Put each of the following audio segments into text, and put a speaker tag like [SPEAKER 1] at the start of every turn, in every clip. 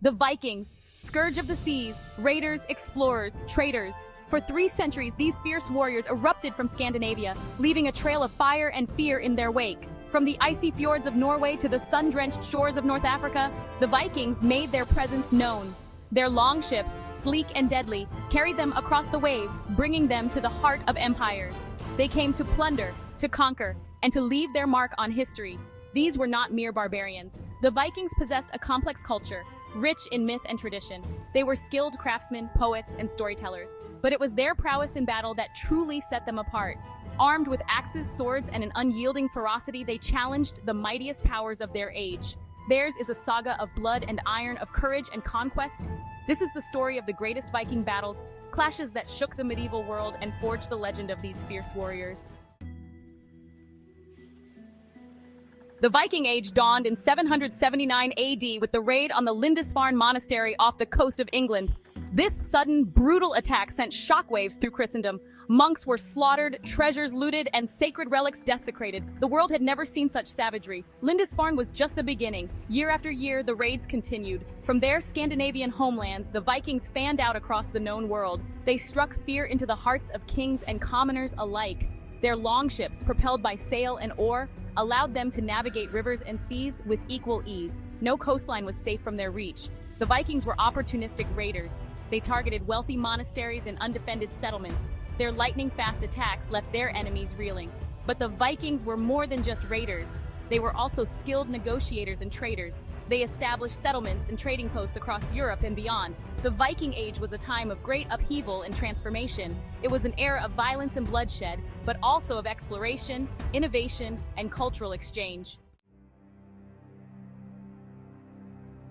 [SPEAKER 1] The Vikings, scourge of the seas, raiders, explorers, traders. For 3 centuries, these fierce warriors erupted from Scandinavia, leaving a trail of fire and fear in their wake. From the icy fjords of Norway to the sun-drenched shores of North Africa, the Vikings made their presence known. Their long ships, sleek and deadly, carried them across the waves, bringing them to the heart of empires. They came to plunder, to conquer, and to leave their mark on history. These were not mere barbarians. The Vikings possessed a complex culture, rich in myth and tradition. They were skilled craftsmen, poets, and storytellers, but it was their prowess in battle that truly set them apart. Armed with axes, swords, and an unyielding ferocity, they challenged the mightiest powers of their age. Theirs is a saga of blood and iron, of courage and conquest. This is the story of the greatest Viking battles, clashes that shook the medieval world and forged the legend of these fierce warriors. The Viking Age dawned in 779 AD with the raid on the Lindisfarne Monastery off the coast of England. This sudden, brutal attack sent shockwaves through Christendom. Monks were slaughtered, treasures looted, and sacred relics desecrated. The world had never seen such savagery. Lindisfarne was just the beginning. Year after year, the raids continued. From their Scandinavian homelands, the Vikings fanned out across the known world. They struck fear into the hearts of kings and commoners alike. Their longships, propelled by sail and oar, allowed them to navigate rivers and seas with equal ease. No coastline was safe from their reach. The Vikings were opportunistic raiders. They targeted wealthy monasteries and undefended settlements. Their lightning-fast attacks left their enemies reeling. But the Vikings were more than just raiders. They were also skilled negotiators and traders. They established settlements and trading posts across Europe and beyond. The Viking Age was a time of great upheaval and transformation. It was an era of violence and bloodshed, but also of exploration, innovation, and cultural exchange.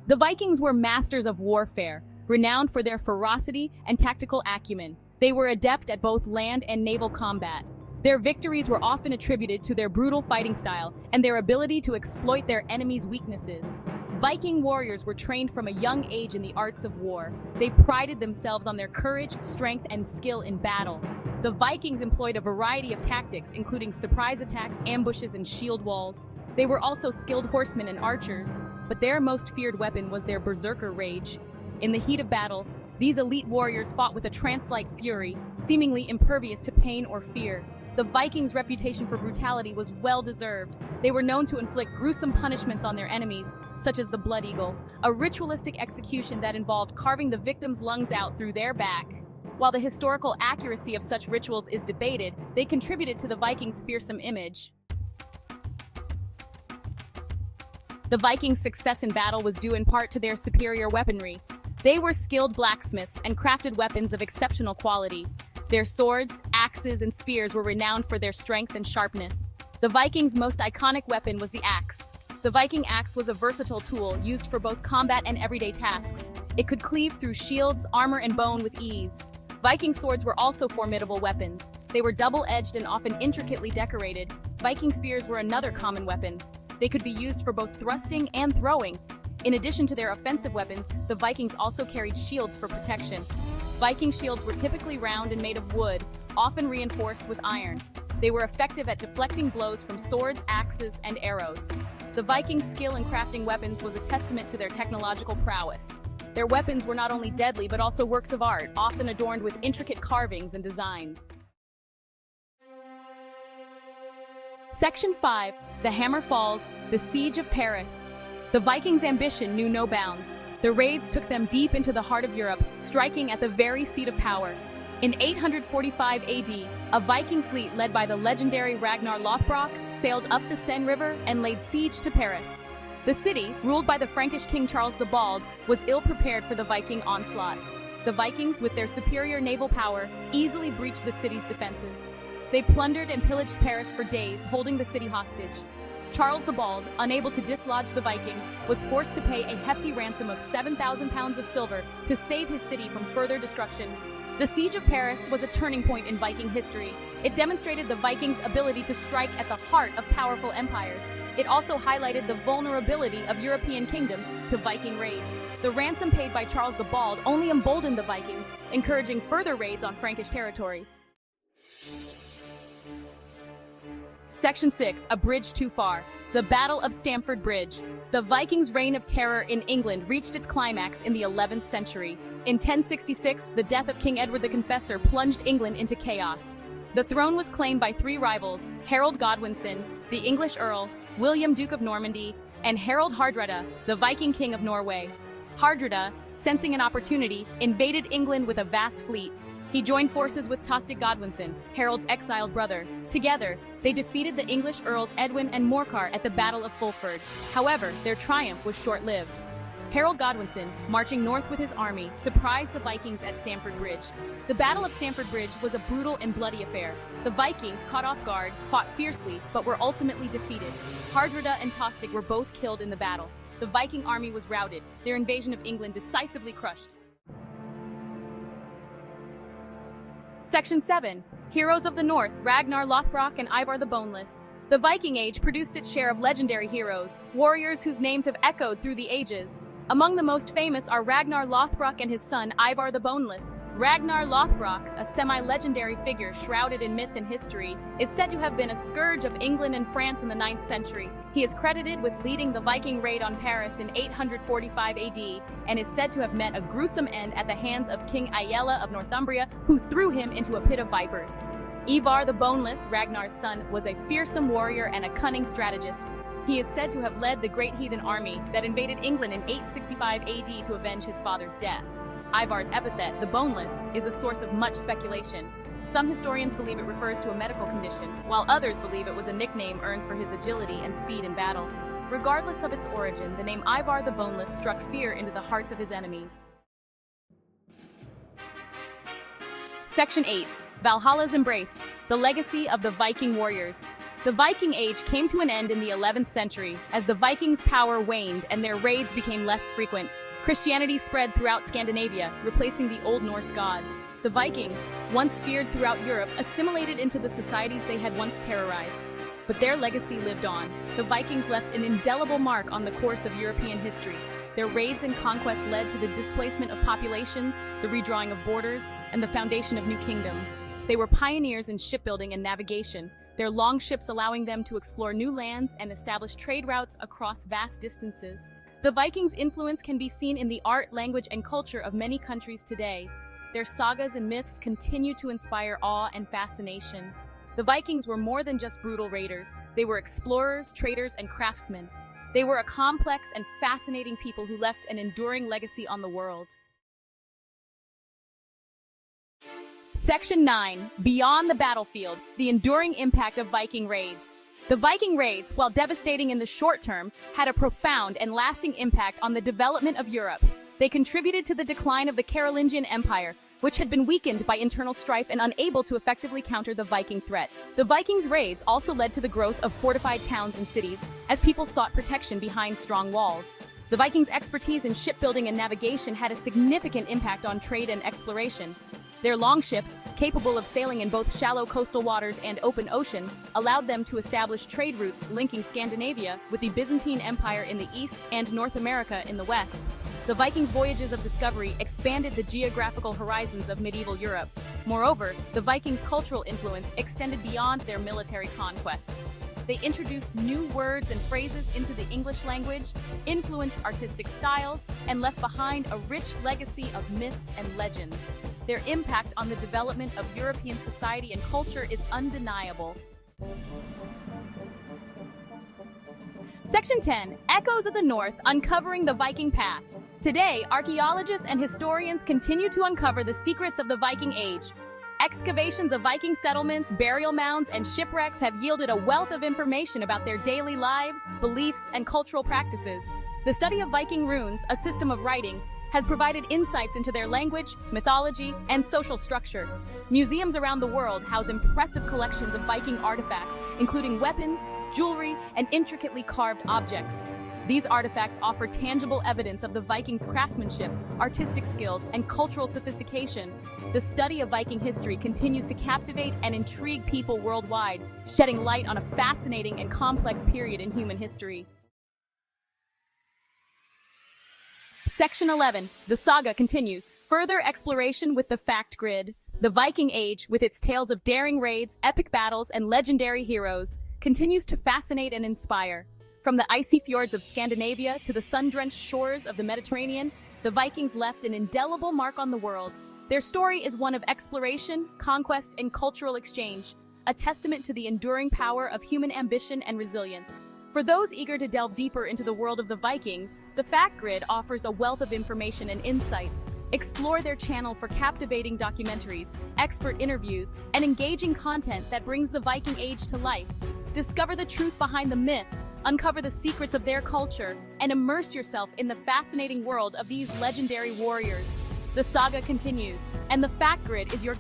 [SPEAKER 1] The Vikings were masters of warfare, renowned for their ferocity and tactical acumen. They were adept at both land and naval combat. Their victories were often attributed to their brutal fighting style and their ability to exploit their enemies' weaknesses. Viking warriors were trained from a young age in the arts of war. They prided themselves on their courage, strength, and skill in battle. The Vikings employed a variety of tactics, including surprise attacks, ambushes, and shield walls. They were also skilled horsemen and archers, but their most feared weapon was their berserker rage. In the heat of battle, these elite warriors fought with a trance-like fury, seemingly impervious to pain or fear. The Vikings' reputation for brutality was well-deserved. They were known to inflict gruesome punishments on their enemies, such as the Blood Eagle, a ritualistic execution that involved carving the victim's lungs out through their back. While the historical accuracy of such rituals is debated, they contributed to the Vikings' fearsome image. The Vikings' success in battle was due in part to their superior weaponry. They were skilled blacksmiths and crafted weapons of exceptional quality. Their swords, axes, and spears were renowned for their strength and sharpness. The Vikings' most iconic weapon was the axe. The Viking axe was a versatile tool used for both combat and everyday tasks. It could cleave through shields, armor, and bone with ease. Viking swords were also formidable weapons. They were double-edged and often intricately decorated. Viking spears were another common weapon. They could be used for both thrusting and throwing. In addition to their offensive weapons, the Vikings also carried shields for protection. Viking shields were typically round and made of wood, often reinforced with iron. They were effective at deflecting blows from swords, axes, and arrows. The Vikings' skill in crafting weapons was a testament to their technological prowess. Their weapons were not only deadly but also works of art, often adorned with intricate carvings and designs. Section 5. The Hammer Falls, the Siege of Paris. The Vikings' ambition knew no bounds. The raids took them deep into the heart of Europe, striking at the very seat of power. In 845 AD, a Viking fleet led by the legendary Ragnar Lothbrok sailed up the Seine River and laid siege to Paris. The city, ruled by the Frankish king Charles the Bald, was ill-prepared for the Viking onslaught. The Vikings, with their superior naval power, easily breached the city's defenses. They plundered and pillaged Paris for days, holding the city hostage. Charles the Bald, unable to dislodge the Vikings, was forced to pay a hefty ransom of 7,000 pounds of silver to save his city from further destruction. The Siege of Paris was a turning point in Viking history. It demonstrated the Vikings' ability to strike at the heart of powerful empires. It also highlighted the vulnerability of European kingdoms to Viking raids. The ransom paid by Charles the Bald only emboldened the Vikings, encouraging further raids on Frankish territory. Section 6, a bridge too far. The Battle of Stamford Bridge. The Vikings' reign of terror in England reached its climax in the 11th century. In 1066, the death of King Edward the Confessor plunged England into chaos. The throne was claimed by three rivals, Harold Godwinson, the English Earl, William Duke of Normandy, and Harald Hardrada, the Viking King of Norway. Hardrada, sensing an opportunity, invaded England with a vast fleet. He joined forces with Tostig Godwinson, Harold's exiled brother. Together, they defeated the English Earls Edwin and Morcar at the Battle of Fulford. However, their triumph was short-lived. Harold Godwinson, marching north with his army, surprised the Vikings at Stamford Bridge. The Battle of Stamford Bridge was a brutal and bloody affair. The Vikings, caught off guard, fought fiercely, but were ultimately defeated. Hardrada and Tostig were both killed in the battle. The Viking army was routed, their invasion of England decisively crushed. Section 7. Heroes of the North, Ragnar Lothbrok and Ivar the Boneless. The Viking Age produced its share of legendary heroes, warriors whose names have echoed through the ages. Among the most famous are Ragnar Lothbrok and his son Ivar the Boneless. Ragnar Lothbrok, a semi-legendary figure shrouded in myth and history, is said to have been a scourge of England and France in the 9th century. He is credited with leading the Viking raid on Paris in 845 AD and is said to have met a gruesome end at the hands of King Aella of Northumbria, who threw him into a pit of vipers. Ivar the Boneless, Ragnar's son, was a fearsome warrior and a cunning strategist. He is said to have led the great heathen army that invaded England in 865 AD to avenge his father's death. Ivar's epithet, the Boneless, is a source of much speculation. Some historians believe it refers to a medical condition, while others believe it was a nickname earned for his agility and speed in battle. Regardless of its origin, the name Ivar the Boneless struck fear into the hearts of his enemies. Section 8. Valhalla's Embrace, the legacy of the Viking warriors. The Viking Age came to an end in the 11th century as the Vikings' power waned and their raids became less frequent. Christianity spread throughout Scandinavia, replacing the Old Norse gods. The Vikings, once feared throughout Europe, assimilated into the societies they had once terrorized. But their legacy lived on. The Vikings left an indelible mark on the course of European history. Their raids and conquests led to the displacement of populations, the redrawing of borders, and the foundation of new kingdoms. They were pioneers in shipbuilding and navigation, their long ships allowing them to explore new lands and establish trade routes across vast distances. The Vikings' influence can be seen in the art, language, and culture of many countries today. Their sagas and myths continue to inspire awe and fascination. The Vikings were more than just brutal raiders. They were explorers, traders, and craftsmen. They were a complex and fascinating people who left an enduring legacy on the world. Section 9. Beyond the battlefield, the enduring impact of Viking raids. The Viking raids, while devastating in the short term, had a profound and lasting impact on the development of Europe. They contributed to the decline of the Carolingian Empire, which had been weakened by internal strife and unable to effectively counter the Viking threat. The Vikings' raids also led to the growth of fortified towns and cities, as people sought protection behind strong walls. The Vikings' expertise in shipbuilding and navigation had a significant impact on trade and exploration. Their longships, capable of sailing in both shallow coastal waters and open ocean, allowed them to establish trade routes linking Scandinavia with the Byzantine Empire in the east and North America in the west. The Vikings' voyages of discovery expanded the geographical horizons of medieval Europe. Moreover, the Vikings' cultural influence extended beyond their military conquests. They introduced new words and phrases into the English language, influenced artistic styles, and left behind a rich legacy of myths and legends. Their impact on the development of European society and culture is undeniable. Section 10. Echoes of the North, uncovering the Viking past. Today, archaeologists and historians continue to uncover the secrets of the Viking Age. Excavations of Viking settlements, burial mounds, and shipwrecks have yielded a wealth of information about their daily lives, beliefs, and cultural practices. The study of Viking runes, a system of writing, has provided insights into their language, mythology, and social structure. Museums around the world house impressive collections of Viking artifacts, including weapons, jewelry, and intricately carved objects. These artifacts offer tangible evidence of the Vikings' craftsmanship, artistic skills, and cultural sophistication. The study of Viking history continues to captivate and intrigue people worldwide, shedding light on a fascinating and complex period in human history. Section 11. The saga continues. Further exploration with the fact grid. The Viking Age, with its tales of daring raids, epic battles, and legendary heroes. continues to fascinate and inspire. From the icy fjords of Scandinavia to the sun-drenched shores of the Mediterranean, the Vikings left an indelible mark on the world. Their story is one of exploration, conquest, and cultural exchange, a testament to the enduring power of human ambition and resilience. For those eager to delve deeper into the world of the Vikings, the Fact Grid offers a wealth of information and insights. Explore their channel for captivating documentaries, expert interviews, and engaging content that brings the Viking Age to life. Discover the truth behind the myths, uncover the secrets of their culture, and immerse yourself in the fascinating world of these legendary warriors. The saga continues, and the Fact Grid is your